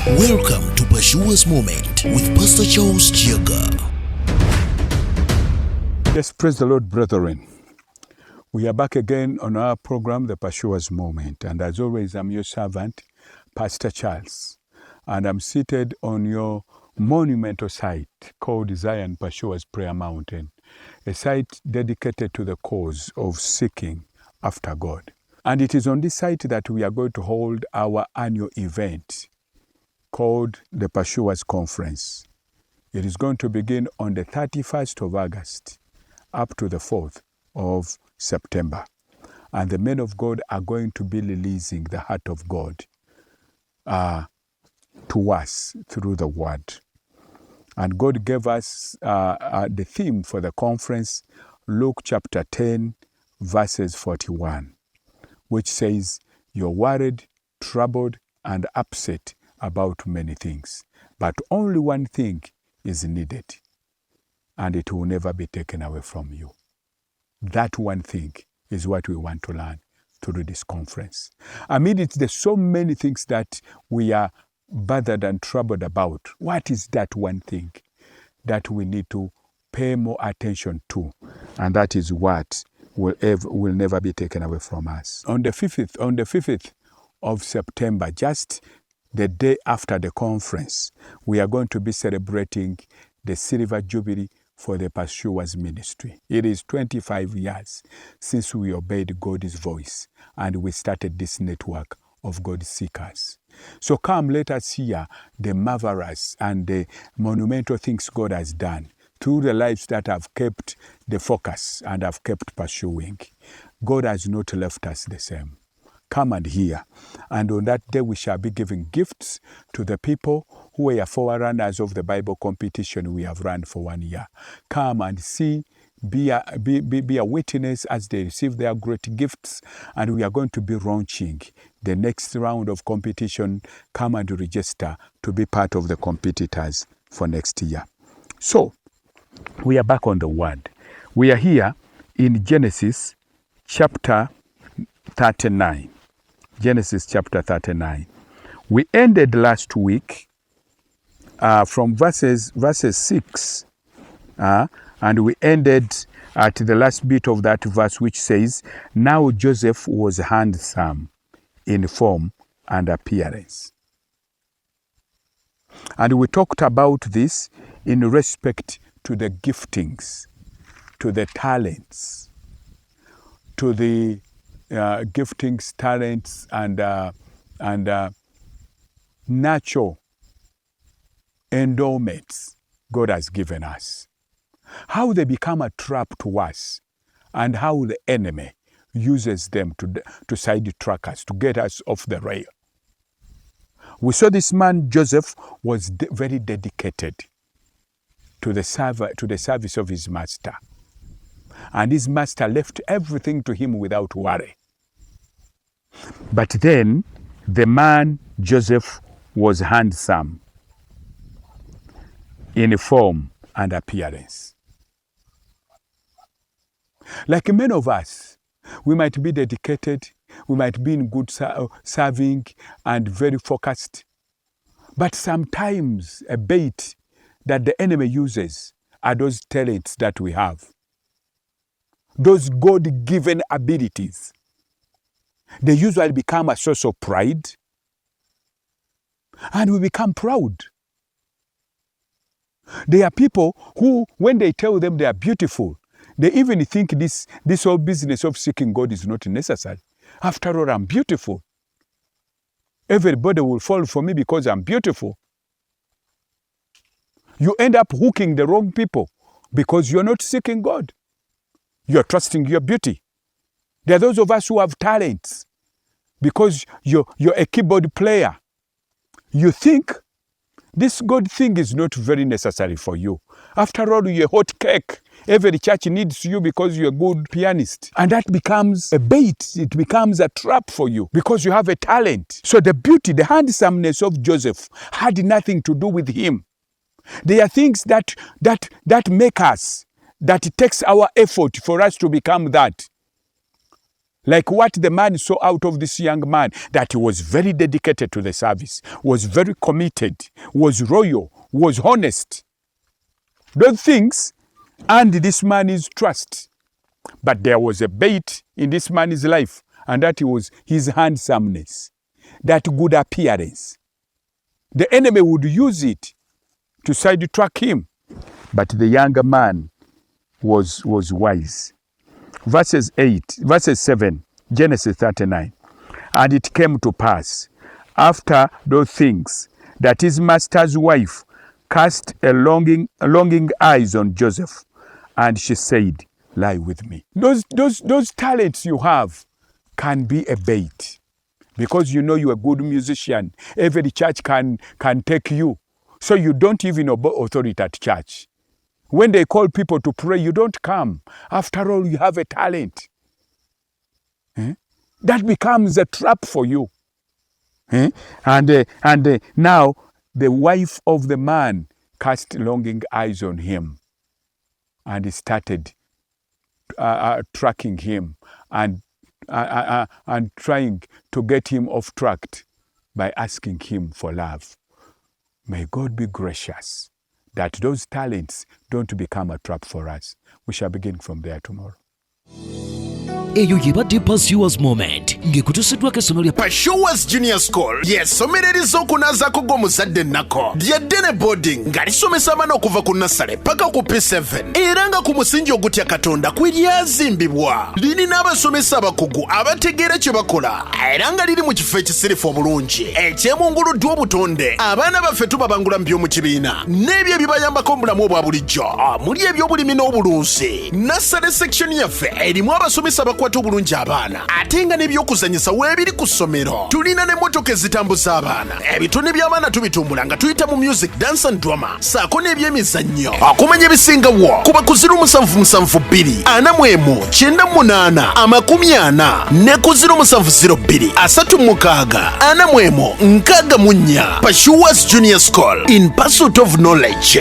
Welcome to Pashua's Moment with Pastor Charles Kiyaga. Yes, praise the Lord, brethren. We are back again on our program, the Pashua's Moment. And as always, I'm your servant, Pastor Charles. And I'm seated on your monumental site called Zion Pashua's Prayer Mountain, a site dedicated to the cause of seeking after God. And it is on this site that we are going to hold our annual event called the Pashua's Conference. It is going to begin on the 31st of August up to the 4th of September. And the men of God are going to be releasing the heart of God to us through the word. And God gave us the theme for the conference, Luke chapter 10, verses 41, which says, "You're worried, troubled, and upset about many things, but only one thing is needed, and it will never be taken away from you." That one thing is what we want to learn through this conference. Amid it, there's so many things that we are bothered and troubled about. What is that one thing that we need to pay more attention to? And that is what will never be taken away from us. On the 5th of September, just the day after the conference, we are going to be celebrating the Silver Jubilee for the Pashua's ministry. It is 25 years since we obeyed God's voice and we started this network of God seekers. So come, let us hear the marvelous and the monumental things God has done through the lives that have kept the focus and have kept pursuing. God has not left us the same. Come and hear. And on that day we shall be giving gifts to the people who were forerunners of the Bible competition we have run for 1 year. Come and see, be a witness as they receive their great gifts. And we are going to be launching the next round of competition. Come and register to be part of the competitors for next year. So, we are back on the word. We are here in Genesis chapter 39. Genesis chapter 39. We ended last week from verses 6, and we ended at the last bit of that verse, which says, "Now Joseph was handsome in form and appearance." And we talked about this in respect to the giftings, to the talents, to the giftings, talents, and natural endowments God has given us. How they become a trap to us, and how the enemy uses them to sidetrack us, to get us off the rail. We saw this man Joseph was very dedicated to the service of his master, and his master left everything to him without worry. But then the man Joseph was handsome in form and appearance. Like many of us, we might be dedicated, we might be in good serving and very focused, but sometimes a bait that the enemy uses are those talents that we have, those God-given abilities. They usually become a source of pride, and we become proud. There are people who, when they tell them they are beautiful, they even think this whole business of seeking God is not necessary. After all, I'm beautiful. Everybody will fall for me because I'm beautiful. You end up hooking the wrong people because you're not seeking God. You're trusting your beauty. There are those of us who have talents because you're a keyboard player. You think this God thing is not very necessary for you. After all, you're a hot cake. Every church needs you because you're a good pianist. And that becomes a bait. It becomes a trap for you because you have a talent. So the beauty, the handsomeness of Joseph had nothing to do with him. There are things that make us, that it takes our effort for us to become that. Like what the man saw out of this young man, that he was very dedicated to the service, was very committed, was loyal, was honest. Those things earned this man's trust. But there was a bait in this man's life, and that was his handsomeness, that good appearance. The enemy would use it to sidetrack him. But the younger man was wise. Verses 7, Genesis 39. And it came to pass, after those things, that his master's wife cast a longing eyes on Joseph, and she said, lie with me. Those talents you have can be a bait. Because you know you're a good musician. Every church can take you. So you don't even obey authority at church. When they call people to pray, you don't come. After all, you have a talent. That becomes a trap for you. And now the wife of the man cast longing eyes on him and started tracking him and trying to get him off track by asking him for love. May God be gracious that those talents don't become a trap for us. We shall begin from there tomorrow. Eyo yibadde Pursuers Moment ng'ekutusiddwako essomero lya Pursuers Junior School y'essomereriza okunazaako gw'omuzadde nnako lya ddene boarding nga lisomesa abaana okuva ku nasale paka ku P7 era nga ku musingi ogutya Katonda kwe lyazimbibwa. Lirina abasomesa abakugu abategeera kye bakola era nga liri mu kifo ekisirifu obulungi ekyemunguluddwa obutonde. Abaana baffe tubabangula mu by'omu kibiina n'ebyo ebibayambako mu bulamu obwa bulijjo muli eby'obulimi n'obulunzi. Nasale section yaffe erimu abasomesa abakwata obulungi abaana ate nga n'ebyokuzanyisa weebiri ku ssomero. Tulina n'emmotoka ezitambuza abaana. Ebitone by'abaana tubitumbula nga tuyita mu music, dance and drama saako n'ebyemizannyo. Okumanya ebisingawo kuba ku 0772 41 98 ne ku 0702 36 44. Pursuers Junior School, in pursuit of knowledge.